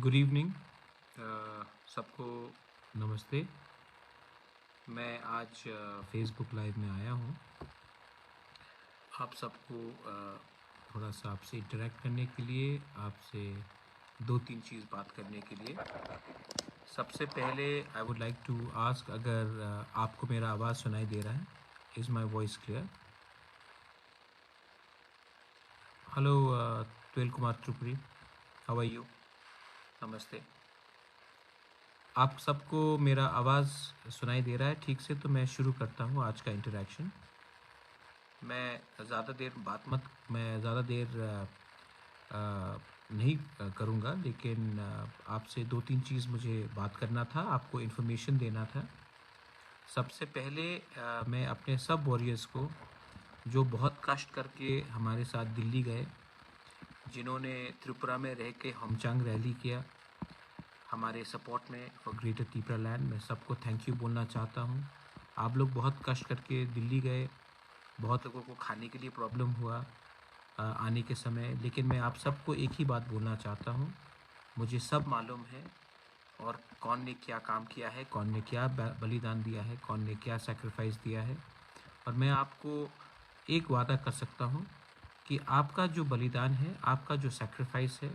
Good evening सबको। नमस्ते। मैं आज फेसबुक लाइव में आया हूँ आप सबको थोड़ा सा आपसे इंटरेक्ट करने के लिए, आपसे दो तीन चीज़ बात करने के लिए। सबसे पहले I would like to ask, अगर आपको मेरा आवाज़ सुनाई दे रहा है? Is my voice clear? Hello ट्वेल Kumar Tripuri, how are you? नमस्ते। आप सबको मेरा आवाज़ सुनाई दे रहा है ठीक से? तो मैं शुरू करता हूँ आज का इंटरेक्शन। मैं ज़्यादा देर नहीं करूँगा, लेकिन आपसे दो तीन चीज़ मुझे बात करना था, आपको इन्फॉर्मेशन देना था। सबसे पहले मैं अपने सब वॉरियर्स को, जो बहुत कष्ट करके हमारे साथ दिल्ली गए, जिन्होंने त्रिपुरा में रह के हमचांग रैली किया हमारे सपोर्ट में फॉर ग्रेटर त्रिपुरा लैंड, मैं सबको थैंक यू बोलना चाहता हूँ। आप लोग बहुत कष्ट करके दिल्ली गए, बहुत लोगों को खाने के लिए प्रॉब्लम हुआ आने के समय, लेकिन मैं आप सबको एक ही बात बोलना चाहता हूँ, मुझे सब मालूम है और कौन ने क्या काम किया है, कौन ने क्या बलिदान दिया है, कौन ने क्या सैक्रिफाइस दिया है। और मैं आपको एक वादा कर सकता हूँ कि आपका जो बलिदान है, आपका जो सैक्रिफाइस है,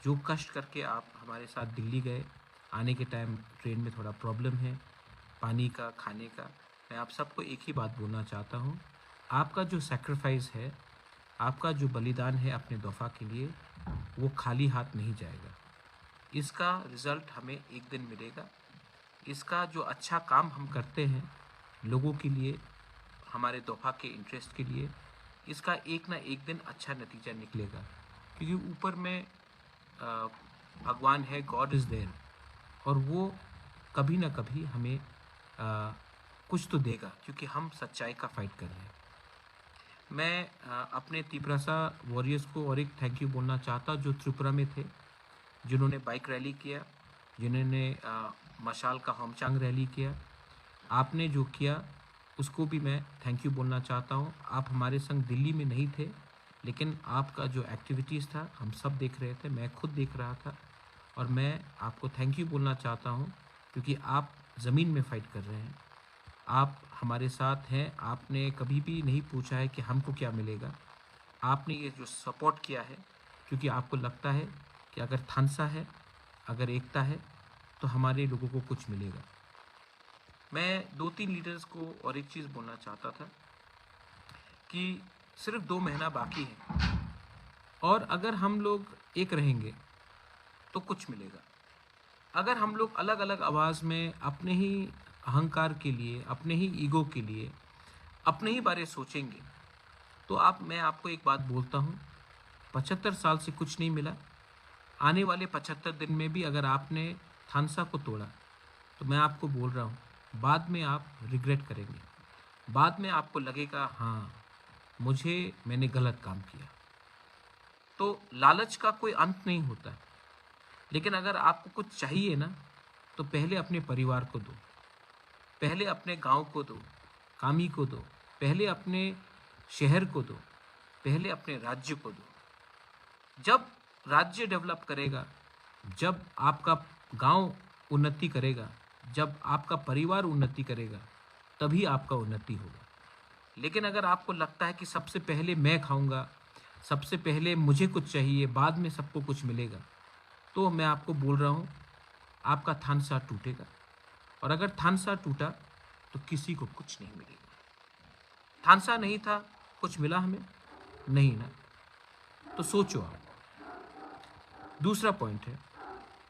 जो कष्ट करके आप हमारे साथ दिल्ली गए, आने के टाइम ट्रेन में थोड़ा प्रॉब्लम है पानी का, खाने का, मैं आप सबको एक ही बात बोलना चाहता हूँ, आपका जो सैक्रिफाइस है, आपका जो बलिदान है अपने दफ़ा के लिए, वो खाली हाथ नहीं जाएगा। इसका रिज़ल्ट हमें एक दिन मिलेगा। इसका जो अच्छा काम हम करते हैं लोगों के लिए, हमारे दफ़ा के इंटरेस्ट के लिए, इसका एक ना एक दिन अच्छा नतीजा निकलेगा, क्योंकि ऊपर में भगवान है, गॉड इज़ देयर, और वो कभी ना कभी हमें कुछ तो देगा, क्योंकि हम सच्चाई का फाइट कर रहे हैं। मैं अपने त्रिपुरा वॉरियर्स को और एक थैंक यू बोलना चाहता, जो त्रिपुरा में थे, जिन्होंने बाइक रैली किया, जिन्होंने मशाल का हमचांग रैली किया, आपने जो किया उसको भी मैं थैंक यू बोलना चाहता हूँ। आप हमारे संग दिल्ली में नहीं थे, लेकिन आपका जो एक्टिविटीज़ था हम सब देख रहे थे, मैं खुद देख रहा था, और मैं आपको थैंक यू बोलना चाहता हूँ, क्योंकि आप ज़मीन में फ़ाइट कर रहे हैं, आप हमारे साथ हैं। आपने कभी भी नहीं पूछा है कि हमको क्या मिलेगा, आपने ये जो सपोर्ट किया है, क्योंकि आपको लगता है कि अगर थानसा है, अगर एकता है, तो हमारे लोगों को कुछ मिलेगा। मैं दो तीन लीडर्स को और एक चीज़ बोलना चाहता था कि सिर्फ 2 महीना बाकी है, और अगर हम लोग एक रहेंगे तो कुछ मिलेगा। अगर हम लोग अलग अलग आवाज़ में अपने ही अहंकार के लिए, अपने ही ईगो के लिए, अपने ही बारे सोचेंगे, तो मैं आपको एक बात बोलता हूँ, 75 साल से कुछ नहीं मिला। आने वाले 75 दिन में भी अगर आपने थानसा को तोड़ा, तो मैं आपको बोल रहा हूँ, बाद में आप रिग्रेट करेंगे। बाद में आपको लगेगा, हाँ मैंने गलत काम किया। तो लालच का कोई अंत नहीं होता है, लेकिन अगर आपको कुछ चाहिए ना, तो पहले अपने परिवार को दो, पहले अपने गांव को दो, कामी को दो, पहले अपने शहर को दो, पहले अपने राज्य को दो। जब राज्य डेवलप करेगा, जब आपका गांव उन्नति करेगा, जब आपका परिवार उन्नति करेगा, तभी आपका उन्नति होगा। लेकिन अगर आपको लगता है कि सबसे पहले मैं खाऊंगा, सबसे पहले मुझे कुछ चाहिए, बाद में सबको कुछ मिलेगा, तो मैं आपको बोल रहा हूँ, आपका थानसा टूटेगा। और अगर थानसा टूटा तो किसी को कुछ नहीं मिलेगा। थानसा नहीं था, कुछ मिला हमें नहीं ना, तो सोचो आप। दूसरा पॉइंट है,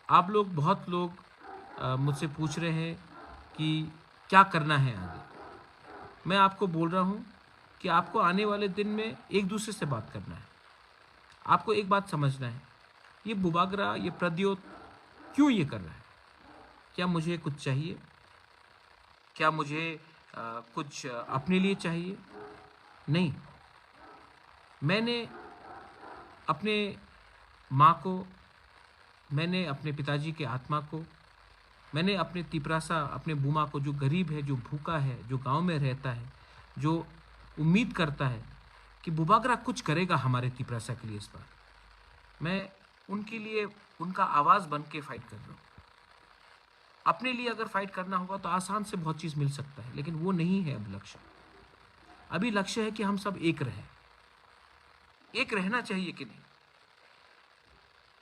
आप लोग, बहुत लोग मुझसे पूछ रहे हैं कि क्या करना है आगे। मैं आपको बोल रहा हूँ कि आपको आने वाले दिन में एक दूसरे से बात करना है। आपको एक बात समझना है, ये बुबागरा, ये प्रद्योत क्यों ये कर रहा है? क्या मुझे कुछ चाहिए? क्या मुझे कुछ अपने लिए चाहिए? नहीं। मैंने अपने माँ को, मैंने अपने पिताजी के आत्मा को, मैंने अपने तिपरासा, अपने बूमा को, जो गरीब है, जो भूखा है, जो गांव में रहता है, जो उम्मीद करता है कि बुबागरा कुछ करेगा हमारे तिपरासा के लिए इस बार, मैं उनके लिए उनका आवाज़ बन के फाइट कर रहा हूँ। अपने लिए अगर फाइट करना होगा तो आसान से बहुत चीज़ मिल सकता है, लेकिन वो नहीं है अब लक्ष्य। अभी लक्ष्य है कि हम सब एक रहें। एक रहना चाहिए कि नहीं?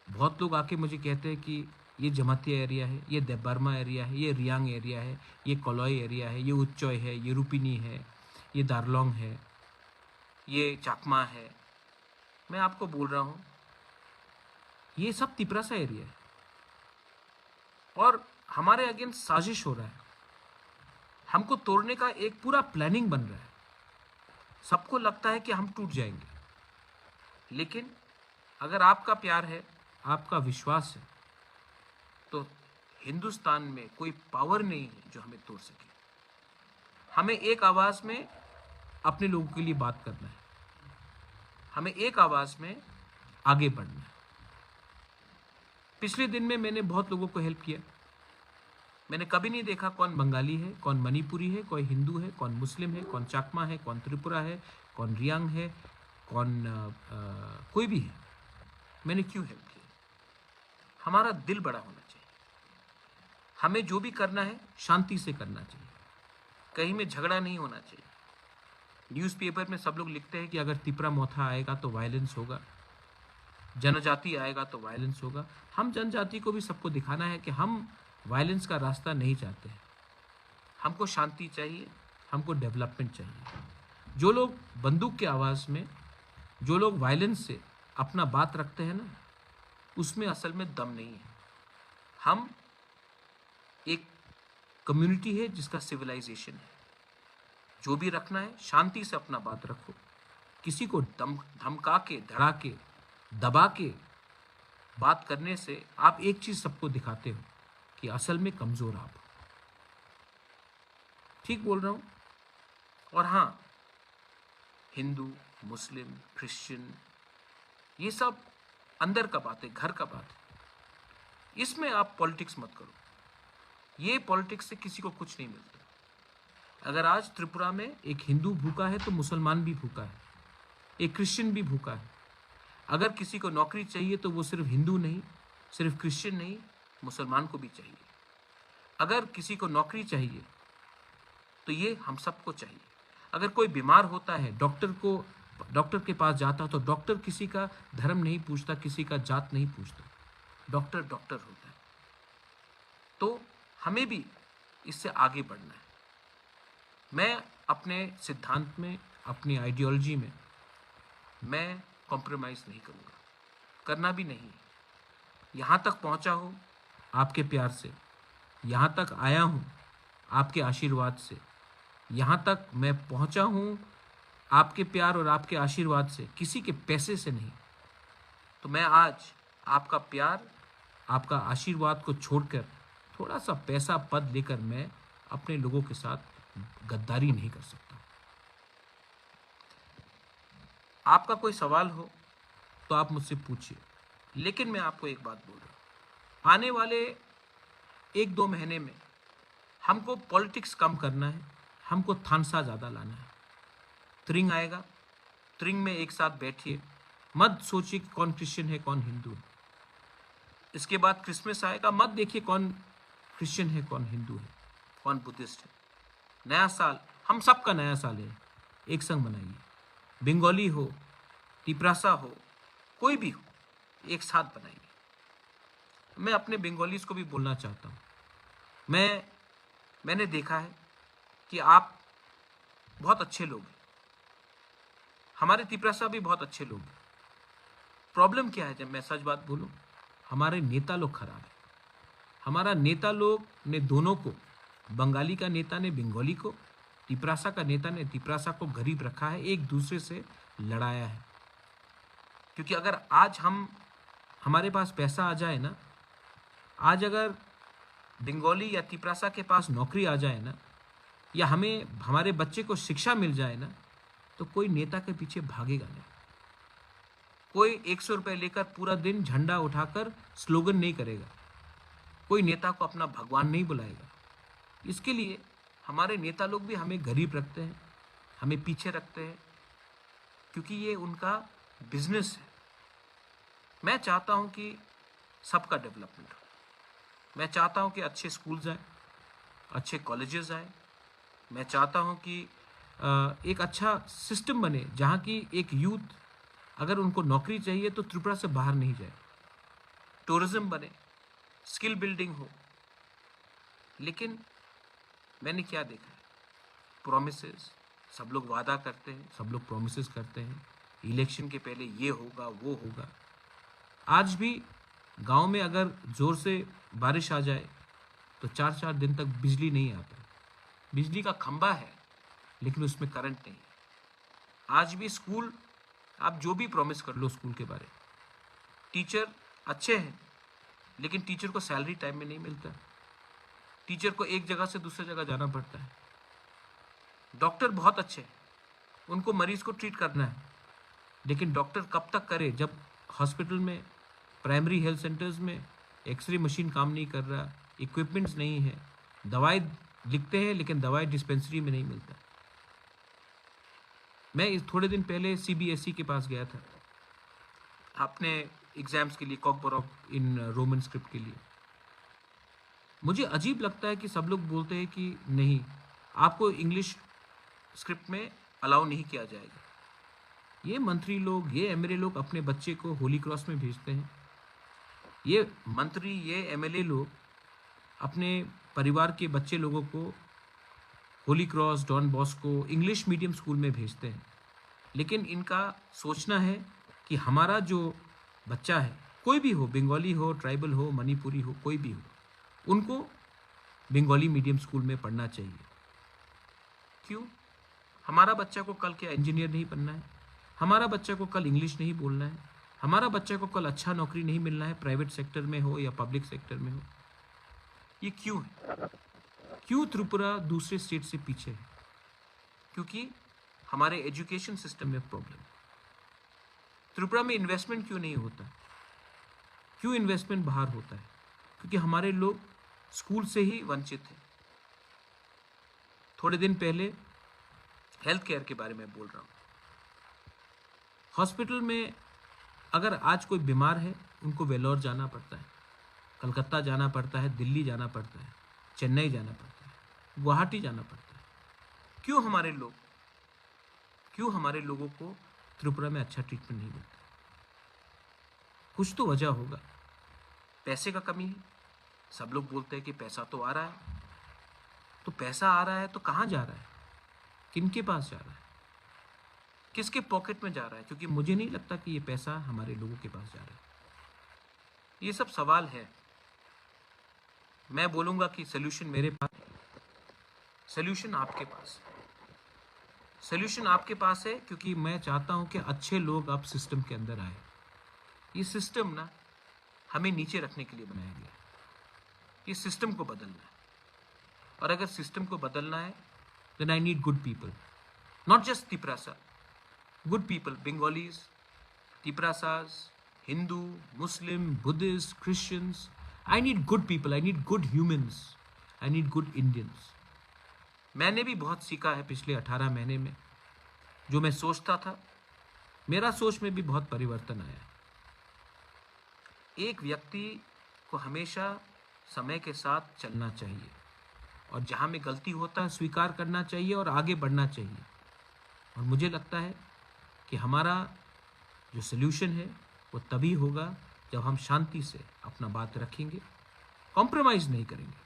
बहुत लोग आके मुझे कहते हैं कि ये जमातिया एरिया है, ये देबर्मा एरिया है, ये रियांग एरिया है, ये कोलोई एरिया है, ये उच्चोय है, ये रुपिनी है, ये दार्लोंग है, ये चाकमा है। मैं आपको बोल रहा हूँ, ये सब तिपरासा एरिया है और हमारे अगेंस्ट साजिश हो रहा है। हमको तोड़ने का एक पूरा प्लानिंग बन रहा है। सबको लगता है कि हम टूट जाएंगे, लेकिन अगर आपका प्यार है, आपका विश्वास है, तो हिंदुस्तान में कोई पावर नहीं है जो हमें तोड़ सके। हमें एक आवाज में अपने लोगों के लिए बात करना है, हमें एक आवाज में आगे बढ़ना है। पिछले दिन में मैंने बहुत लोगों को हेल्प किया। मैंने कभी नहीं देखा कौन बंगाली है, कौन मणिपुरी है, कोई हिंदू है, कौन मुस्लिम है, कौन चाकमा है, कौन त्रिपुरा है, कौन रियांग है, कौन कोई भी है। मैंने क्यों हेल्प किया? हमारा दिल बड़ा होना चाहिए। हमें जो भी करना है शांति से करना चाहिए, कहीं में झगड़ा नहीं होना चाहिए। न्यूज़पेपर में सब लोग लिखते हैं कि अगर तिपरा मोथा आएगा तो वायलेंस होगा, जनजाति आएगा तो वायलेंस होगा। हम जनजाति को भी सबको दिखाना है कि हम वायलेंस का रास्ता नहीं चाहते हैं। हमको शांति चाहिए, हमको डेवलपमेंट चाहिए। जो लोग बंदूक की आवाज़ में, जो लोग वायलेंस से अपना बात रखते हैं ना, उसमें असल में दम नहीं है। हम एक कम्युनिटी है जिसका सिविलाइजेशन है। जो भी रखना है शांति से अपना बात रखो। किसी को धमका के, धड़ा के, दबा के बात करने से आप एक चीज सबको दिखाते हो कि असल में कमजोर आप हो। ठीक बोल रहा हूं? और हाँ, हिंदू, मुस्लिम, क्रिश्चियन, ये सब अंदर का बात है, घर का बात है। इसमें आप पॉलिटिक्स मत करो। ये पॉलिटिक्स से किसी को कुछ नहीं मिलता। अगर आज त्रिपुरा में एक हिंदू भूखा है तो मुसलमान भी भूखा है, एक क्रिश्चियन भी भूखा है। अगर किसी को नौकरी चाहिए तो वो सिर्फ हिंदू नहीं, सिर्फ क्रिश्चियन नहीं, मुसलमान को भी चाहिए। अगर किसी को नौकरी चाहिए तो ये हम सबको चाहिए। अगर कोई बीमार होता है, डॉक्टर के पास जाता है तो डॉक्टर किसी का धर्म नहीं पूछता, किसी का जात नहीं पूछता। डॉक्टर डॉक्टर होता है। तो हमें भी इससे आगे बढ़ना है। मैं अपने सिद्धांत में, अपनी आइडियोलॉजी में मैं कॉम्प्रोमाइज़ नहीं करूँगा, करना भी नहीं। यहाँ तक पहुँचा हूँ आपके प्यार से, यहाँ तक आया हूँ आपके आशीर्वाद से, यहाँ तक मैं पहुँचा हूँ आपके प्यार और आपके आशीर्वाद से, किसी के पैसे से नहीं। तो मैं आज आपका प्यार, आपका आशीर्वाद को छोड़कर थोड़ा सा पैसा, पद लेकर मैं अपने लोगों के साथ गद्दारी नहीं कर सकता। आपका कोई सवाल हो तो आप मुझसे पूछिए, लेकिन मैं आपको एक बात बोल रहा हूँ, आने वाले 1-2 महीने में हमको पॉलिटिक्स कम करना है, हमको थानसा ज़्यादा लाना है। त्रिंग आएगा, त्रिंग में एक साथ बैठिए, मत सोचिए कि कौन क्रिश्चियन है कौन हिंदू है। इसके बाद क्रिसमस आएगा, मत देखिए कौन क्रिश्चियन है कौन हिंदू है, कौन बुद्धिस्ट है। नया साल हम सबका नया साल है, एक संग मनाइए। बंगाली हो, तिपरासा हो, कोई भी हो, एक साथ बनाइए। मैं अपने बंगालीज को भी बोलना चाहता हूँ, मैंने देखा है कि आप बहुत अच्छे लोग हैं, हमारे तिपरासा भी बहुत अच्छे लोग हैं। प्रॉब्लम क्या है, जब मैं सच बात बोलूँ, हमारे नेता लोग खराब हैं। हमारा नेता लोग ने दोनों को, बंगाली का नेता ने बंगाली को, तिपरासा का नेता ने तिपरासा को गरीब रखा है, एक दूसरे से लड़ाया है। क्योंकि अगर आज हमारे पास पैसा आ जाए ना, आज अगर बंगाली या तिपरासा के पास नौकरी आ जाए ना, या हमें हमारे बच्चे को शिक्षा मिल जाए ना, तो कोई नेता के पीछे भागेगा नहीं। कोई 100 रुपये लेकर पूरा दिन झंडा उठाकर स्लोगन नहीं करेगा। कोई नेता को अपना भगवान नहीं बुलाएगा। इसके लिए हमारे नेता लोग भी हमें गरीब रखते हैं, हमें पीछे रखते हैं, क्योंकि ये उनका बिजनेस है। मैं चाहता हूं कि सबका डेवलपमेंट हो। मैं चाहता हूं कि अच्छे स्कूल्स आए, अच्छे कॉलेजेस आए। मैं चाहता हूं कि एक अच्छा सिस्टम बने जहां की एक यूथ अगर उनको नौकरी चाहिए तो त्रिपुरा से बाहर नहीं जाए। टूरिज्म बने, स्किल बिल्डिंग हो। लेकिन मैंने क्या देखा है, प्रोमिसेस, सब लोग वादा करते हैं, सब लोग प्रोमिसेस करते हैं, इलेक्शन के पहले ये होगा वो होगा। आज भी गांव में अगर जोर से बारिश आ जाए तो 4-4 दिन तक बिजली नहीं आता। बिजली का खंभा है लेकिन उसमें करंट नहीं है। आज भी स्कूल, आप जो भी प्रॉमिस कर लो स्कूल के बारे, टीचर अच्छे हैं लेकिन टीचर को सैलरी टाइम में नहीं मिलता। टीचर को एक जगह से दूसरी जगह जाना पड़ता है। डॉक्टर बहुत अच्छे हैं, उनको मरीज को ट्रीट करना है, लेकिन डॉक्टर कब तक करे जब हॉस्पिटल में, प्राइमरी हेल्थ सेंटर्स में एक्सरे मशीन काम नहीं कर रहा, इक्विपमेंट्स नहीं है, दवाई लिखते हैं लेकिन दवाई डिस्पेंसरी में नहीं मिलता। मैं इस थोड़े दिन पहले सीबीएसई के पास गया था अपने एग्जाम्स के लिए, कॉकबोरॉक इन रोमन स्क्रिप्ट के लिए। मुझे अजीब लगता है कि सब लोग बोलते हैं कि नहीं, आपको इंग्लिश स्क्रिप्ट में अलाउ नहीं किया जाएगा। ये मंत्री लोग, ये एमएलए लोग अपने बच्चे को होली क्रॉस में भेजते हैं। ये मंत्री, ये एमएलए लोग अपने परिवार के बच्चे लोगों को Holy Cross, Don Bosco, English medium school में भेजते हैं। लेकिन इनका सोचना है कि हमारा जो बच्चा है, कोई भी हो, बंगाली हो, ट्राइबल हो, मणिपुरी हो, कोई भी हो, उनको बंगाली मीडियम स्कूल में पढ़ना चाहिए। क्यों? हमारा बच्चा को कल क्या इंजीनियर नहीं बनना है? हमारा बच्चा को कल इंग्लिश नहीं बोलना है? हमारा बच्चा को कल अच्छा नौकरी नहीं मिलना है, प्राइवेट सेक्टर में हो या पब्लिक सेक्टर में हो? ये क्यों है? क्यों त्रिपुरा दूसरे स्टेट से पीछे है? क्योंकि हमारे एजुकेशन सिस्टम में प्रॉब्लम। त्रिपुरा में इन्वेस्टमेंट क्यों नहीं होता? क्यों इन्वेस्टमेंट बाहर होता है? क्योंकि हमारे लोग स्कूल से ही वंचित हैं। थोड़े दिन पहले हेल्थ केयर के बारे में बोल रहा हूँ। हॉस्पिटल में अगर आज कोई बीमार है, उनको वेलोर जाना पड़ता है, कलकत्ता जाना पड़ता है, दिल्ली जाना पड़ता है, चेन्नई जाना पड़ता है, गुवाहाटी जाना पड़ता है। क्यों हमारे लोगों को त्रिपुरा में अच्छा ट्रीटमेंट नहीं मिलता? कुछ तो वजह होगा। पैसे का कमी है। सब लोग बोलते हैं कि पैसा तो आ रहा है। तो पैसा आ रहा है तो कहाँ जा रहा है? किनके पास जा रहा है? किसके पॉकेट में जा रहा है? क्योंकि मुझे नहीं लगता कि ये पैसा हमारे लोगों के पास जा रहा है। ये सब सवाल है। मैं बोलूँगा कि सोल्यूशन मेरे पास, सोल्यूशन आपके पास। सोल्यूशन आपके पास है क्योंकि मैं चाहता हूँ कि अच्छे लोग अब सिस्टम के अंदर आए। ये सिस्टम ना हमें नीचे रखने के लिए बनाया गया है। ये सिस्टम को बदलना है, और अगर सिस्टम को बदलना है then I need good people, not just Tiprasa, good people, Bengalis, Tiprasas, Hindu, Muslim, Buddhist, Christians. I need good people, I need good humans, I need good Indians. मैंने भी बहुत सीखा है पिछले 18 महीने में। जो मैं सोचता था, मेरा सोच में भी बहुत परिवर्तन आया। एक व्यक्ति को हमेशा समय के साथ चलना चाहिए, और जहाँ में गलती होता है स्वीकार करना चाहिए और आगे बढ़ना चाहिए। और मुझे लगता है कि हमारा जो सल्यूशन है वो तभी होगा जब हम शांति से अपना बात रखेंगे, कॉम्प्रोमाइज़ नहीं करेंगे,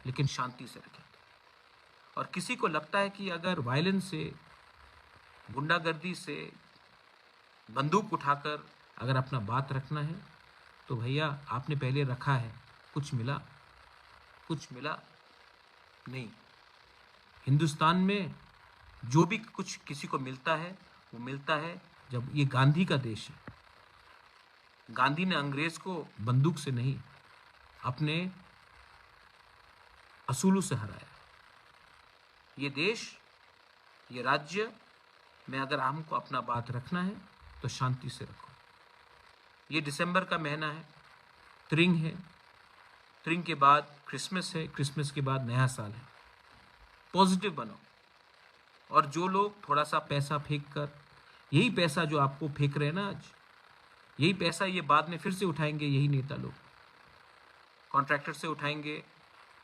लेकिन शांति से रखेंगे। और किसी को लगता है कि अगर वायलेंस से, गुंडागर्दी से, बंदूक उठाकर अगर अपना बात रखना है, तो भैया आपने पहले रखा है, कुछ मिला नहीं। हिंदुस्तान में जो भी कुछ किसी को मिलता है, वो मिलता है जब ये गांधी का देश है। गांधी ने अंग्रेज को बंदूक से नहीं, अपने असूलों से हराया। ये देश, ये राज्य में अगर हमको अपना बात रखना है तो शांति से रखो। ये दिसंबर का महीना है, त्रिंग है, त्रिंग के बाद क्रिसमस है, क्रिसमस के बाद नया साल है। पॉजिटिव बनो। और जो लोग थोड़ा सा पैसा फेंक कर, यही पैसा जो आपको फेंक रहे हैं ना आज, यही पैसा ये बाद में फिर से उठाएंगे, यही नेता लोग कॉन्ट्रैक्टर से उठाएंगे,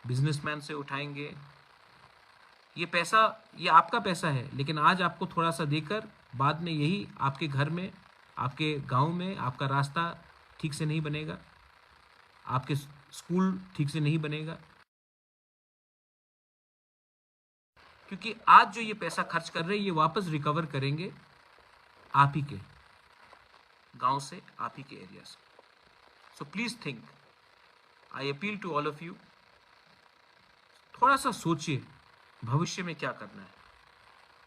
बिजनेसमैन से उठाएंगे। ये पैसा, ये आपका पैसा है, लेकिन आज आपको थोड़ा सा देकर बाद में यही आपके घर में, आपके गांव में आपका रास्ता ठीक से नहीं बनेगा, आपके स्कूल ठीक से नहीं बनेगा, क्योंकि आज जो ये पैसा खर्च कर रहे हैं ये वापस रिकवर करेंगे आप ही के गांव से, आप ही के एरिया से। So please think, I appeal to all of you, थोड़ा सा सोचिए भविष्य में क्या करना है।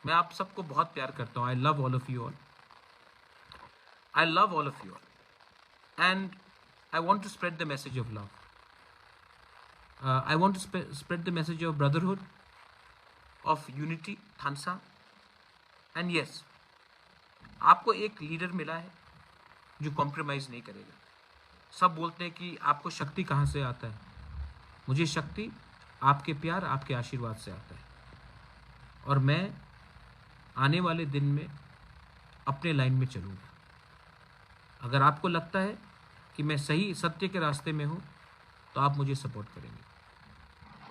मैं आप सबको बहुत प्यार करता हूँ। I love all of you all, I love all of you all, and I want to spread the message of love. I want to spread the message of brotherhood, of unity, थानसा. And yes, आपको एक leader मिला है जो compromise नहीं करेगा. सब बोलते हैं कि आपको शक्ति कहाँ से आता है. मुझे शक्ति आपके प्यार, आपके आशीर्वाद से आता है. और मैं आने वाले दिन में अपने लाइन में चलूँगा. अगर आपको लगता है कि मैं सही सत्य के रास्ते में हूँ तो आप मुझे सपोर्ट करेंगे.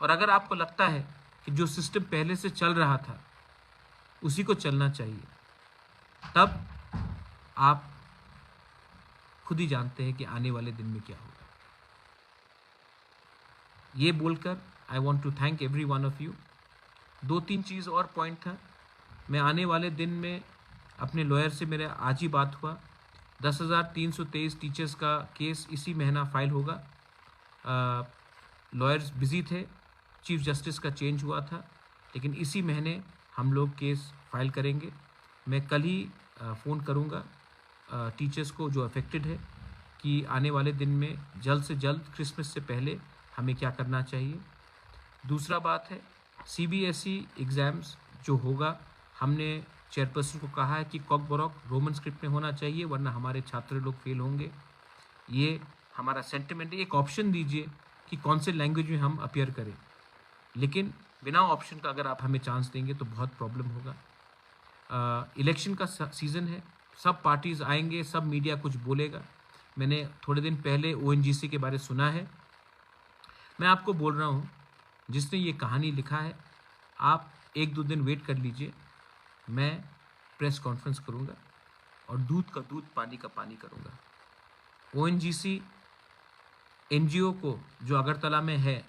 और अगर आपको लगता है कि जो सिस्टम पहले से चल रहा था उसी को चलना चाहिए, तब आप खुद ही जानते हैं कि आने वाले दिन में क्या होगा. ये बोलकर I want to thank every one of you. 2-3 चीज़ और पॉइंट था. मैं आने वाले दिन में अपने लॉयर से मेरा आज ही बात हुआ. 10,323 टीचर्स का केस इसी महीना फाइल होगा. लॉयर्स बिजी थे, चीफ जस्टिस का चेंज हुआ था, लेकिन इसी महीने हम लोग केस फाइल करेंगे. मैं कल ही फ़ोन करूंगा टीचर्स को जो अफेक्टेड है कि आने वाले दिन में जल्द से जल्द क्रिसमस से पहले हमें क्या करना चाहिए. दूसरा बात है CBSE एग्ज़ाम्स जो होगा, हमने चेयरपर्सन को कहा है कि कॉक बॉरोक रोमन स्क्रिप्ट में होना चाहिए, वरना हमारे छात्र लोग फेल होंगे. ये हमारा सेंटिमेंट है. एक ऑप्शन दीजिए कि कौन से लैंग्वेज में हम अपीयर करें, लेकिन बिना ऑप्शन का अगर आप हमें चांस देंगे तो बहुत प्रॉब्लम होगा. इलेक्शन का सीज़न है, सब पार्टीज़ आएंगे, सब मीडिया कुछ बोलेगा. मैंने थोड़े दिन पहले ONGC के बारे सुना है. मैं आपको बोल रहा हूँ, जिसने ये कहानी लिखा है, आप 1-2 दिन वेट कर लीजिए. मैं प्रेस कॉन्फ्रेंस करूँगा और दूध का दूध, पानी का पानी करूँगा. ONGC NGO को जो अगरतला में है,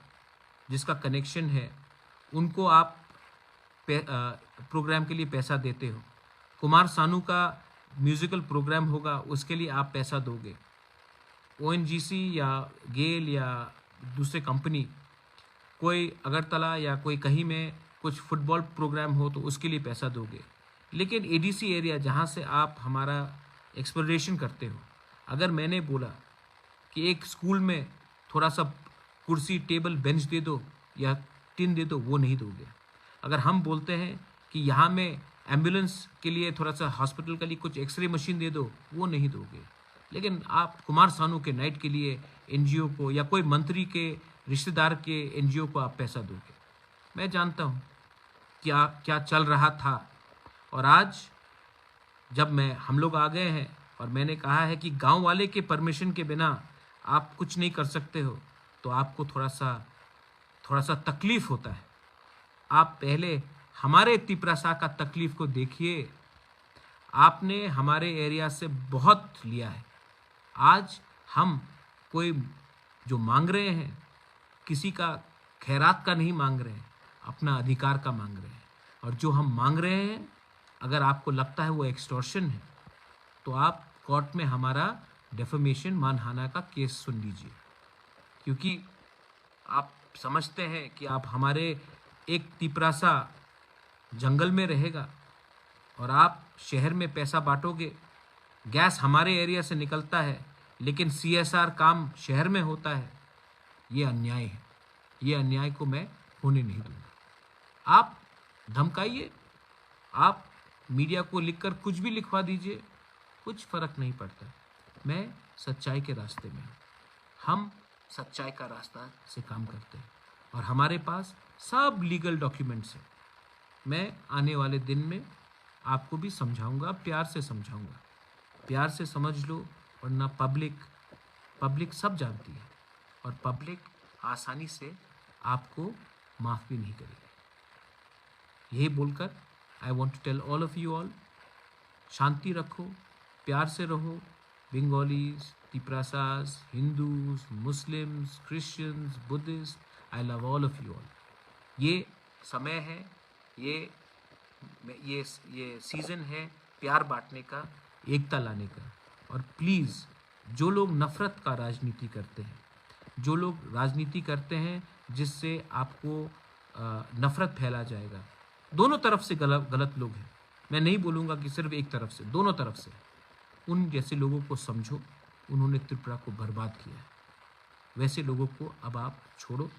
जिसका कनेक्शन है, उनको आप प्रोग्राम के लिए पैसा देते हो. कुमार सानू का म्यूज़िकल प्रोग्राम होगा, उसके लिए आप पैसा दोगे. ONGC या गेल या दूसरे कंपनी कोई अगरतला या कोई कहीं में कुछ फुटबॉल प्रोग्राम हो तो उसके लिए पैसा दोगे. लेकिन ADC एरिया जहाँ से आप हमारा एक्सप्लोरेशन करते हो, अगर मैंने बोला कि एक स्कूल में थोड़ा सा कुर्सी, टेबल, बेंच दे दो या टिन दे दो, वो नहीं दोगे. अगर हम बोलते हैं कि यहाँ में एम्बुलेंस के लिए थोड़ा सा हॉस्पिटल के लिए कुछ एक्सरे मशीन दे दो, वो नहीं दोगे. लेकिन आप कुमार सानू के नाइट के लिए NGO को या कोई मंत्री के रिश्तेदार के NGO को आप पैसा दोगे. मैं जानता हूँ क्या क्या चल रहा था. और आज जब हम लोग आ गए हैं और मैंने कहा है कि गांव वाले के परमिशन के बिना आप कुछ नहीं कर सकते हो, तो आपको थोड़ा सा तकलीफ़ होता है. आप पहले हमारे तिपरासा का तकलीफ़ को देखिए. आपने हमारे एरिया से बहुत लिया है. आज हम कोई जो मांग रहे हैं, किसी का खैरात का नहीं मांग रहे हैं, अपना अधिकार का मांग रहे हैं. और जो हम मांग रहे हैं, अगर आपको लगता है वो एक्सटॉर्शन है, तो आप कोर्ट में हमारा डेफेमेशन, मानहानि का केस सुन लीजिए. क्योंकि आप समझते हैं कि आप हमारे एक तिपरासा जंगल में रहेगा और आप शहर में पैसा बांटोगे. गैस हमारे एरिया से निकलता है, लेकिन CSR काम शहर में होता है. ये अन्याय है. ये अन्याय को मैं होने नहीं दूंगा. आप धमकाइए, आप मीडिया को लिखकर कुछ भी लिखवा दीजिए, कुछ फ़र्क नहीं पड़ता. मैं सच्चाई के रास्ते में हूँ. हम सच्चाई का रास्ता से काम करते हैं और हमारे पास सब लीगल डॉक्यूमेंट्स हैं. मैं आने वाले दिन में आपको भी समझाऊंगा, प्यार से समझाऊंगा. प्यार से समझ लो वरना पब्लिक पब्लिक सब जानती है और पब्लिक आसानी से आपको माफ़ भी नहीं करेगी। यही बोलकर I want to tell all of you all, शांति रखो, प्यार से रहो। Bengalis, Tiprasas, Hindus, Muslims, Christians, Buddhist, I love all of you all. ये समय है, ये ये सीज़न है प्यार बांटने का, एकता लाने का। और प्लीज़ जो लोग नफ़रत का राजनीति करते हैं, जो लोग राजनीति करते हैं जिससे आपको नफ़रत फैला जाएगा, दोनों तरफ से गलत गलत लोग हैं। मैं नहीं बोलूँगा कि सिर्फ एक तरफ से, दोनों तरफ से। उन जैसे लोगों को समझो, उन्होंने त्रिपुरा को बर्बाद किया है। वैसे लोगों को अब आप छोड़ो,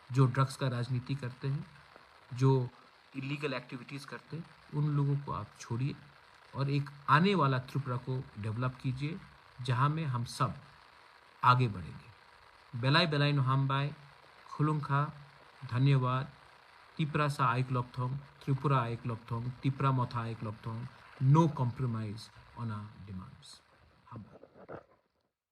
जो ड्रग्स का राजनीति करते हैं, जो इलीगल एक्टिविटीज़ करते हैं, उन लोगों को आप छोड़िए और एक आने वाला त्रिपुरा को डेवलप कीजिए जहाँ में हम सब आगे बढ़ेंगे। बेलाई बेलाई नोहाम्बाई, खुलुंखा, धन्यवाद। तिपरासा आइक लॉकथोंग, त्रिपुरा आइक लॉकथोंग, तिपरा मोथा आइक लॉकथोंग। No compromise on our demands.